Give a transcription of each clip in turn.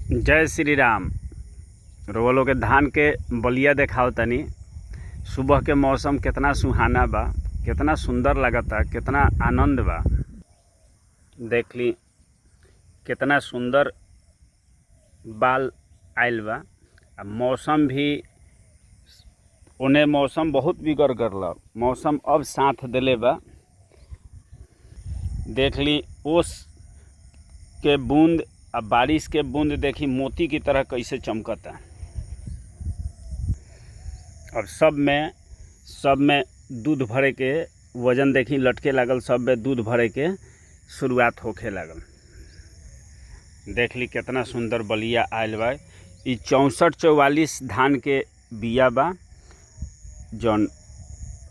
जय श्री राम। रोवलो के धान के बलिया देखाओ तनी। सुबह के मौसम कितना सुहाना बा, कितना सुंदर लगता, कितना आनंद बा। देख ली कितना सुंदर बाल आइल बा। मौसम भी उन्हें मौसम बहुत बिगड़ गल, मौसम अब साथ दिले बा। देख ली ओस के बूंद अब बारिश के बूंद देखी मोती की तरह कैसे चमकता। और सब में दूध भरे के वजन देखी लटके लागल, सब में दूध भरे के शुरुआत होखे लागल। देख ली कितना सुंदर बलिया आयल बा। ई 64-44 धान के बिया बा जौन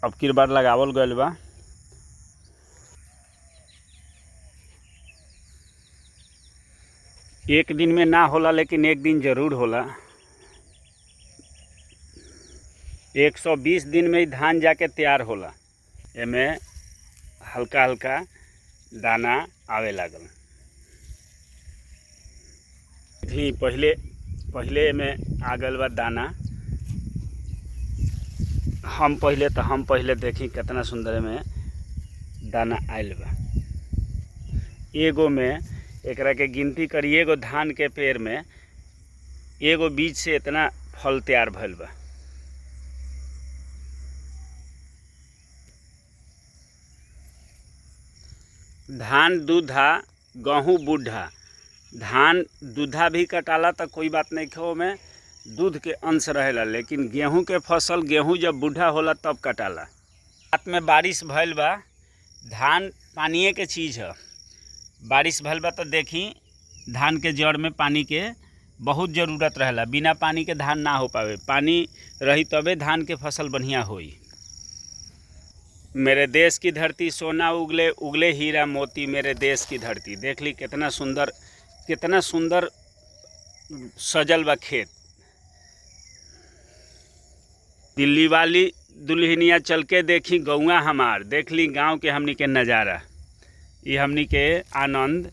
अब की बार लगावल गयल बा। एक दिन में ना होला लेकिन एक दिन जरूर होला। 120 दिन में ही धान जाके तैयार होला। एमे हल्का हल्का दाना आवे लागल। पहले एमे आ गल बा दाना। हम पहले देखी कितना सुंदर में दाना आयल बा। एगो में एकरा के गिनती करी, एगो धान के पेड़ में एगो बीज से इतना फल तैयार भइल बा। धान दूधा गेहूँ बूढ़ा। धान दूधा भी कटाला तो कोई बात नहीं खे, में दूध के अंश रहेला, लेकिन गेहूँ के फसल गेहूँ जब बूढ़ा होला तब कटाला। रात में बारिश भइल बा। धान पानिए के चीज़ है। बारिश भइल बा तो देखी धान के जड़ में पानी के बहुत ज़रूरत रहेला। बिना पानी के धान ना हो पावे। पानी रही तबे धान के फसल बढ़िया होई। मेरे देश की धरती सोना उगले उगले हीरा मोती, मेरे देश की धरती। देख ली कितना सुंदर सजल बा खेत। दिल्ली वाली दुल्हनिया चल के देखी गौआ हमार। देख ली गाँव के हमनी के नज़ारा। ये हमनी के आनंद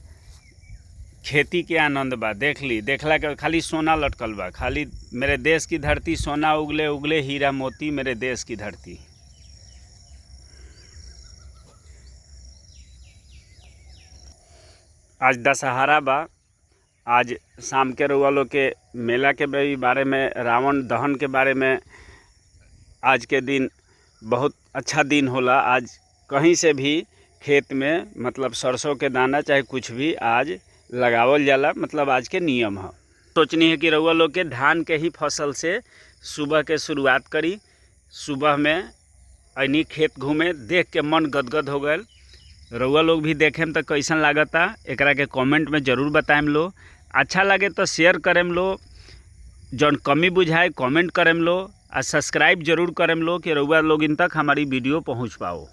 खेती के आनंद बा। देख ली देखला के खाली सोना लटकल बा। खाली मेरे देश की धरती सोना उगले उगले हीरा मोती, मेरे देश की धरती। आज दशहरा बा। आज शाम के रउआ के मेला के बारे में, रावण दहन के बारे में आज के दिन बहुत अच्छा दिन होला। आज कहीं से भी खेत में मतलब सरसों के दाना चाहे कुछ भी आज लगावल जाला, मतलब आज के नियम है। सोचनी है कि रउआ लोग के धान के ही फसल से सुबह के शुरुआत करी। सुबह में ऐनी खेत घूमे, देख के मन गदगद हो गए। रउआ लोग भी देखेम तो कैसन लागता एकरा के कमेंट में ज़रूर बताएम लो। अच्छा लगे तो शेयर करेम लो, जौन कमी बुझाए कमेंट करेम लो, और सब्सक्राइब जरूर करेम लो कि रउआ लोग इन तक हमारी वीडियो पहुँच पाओ।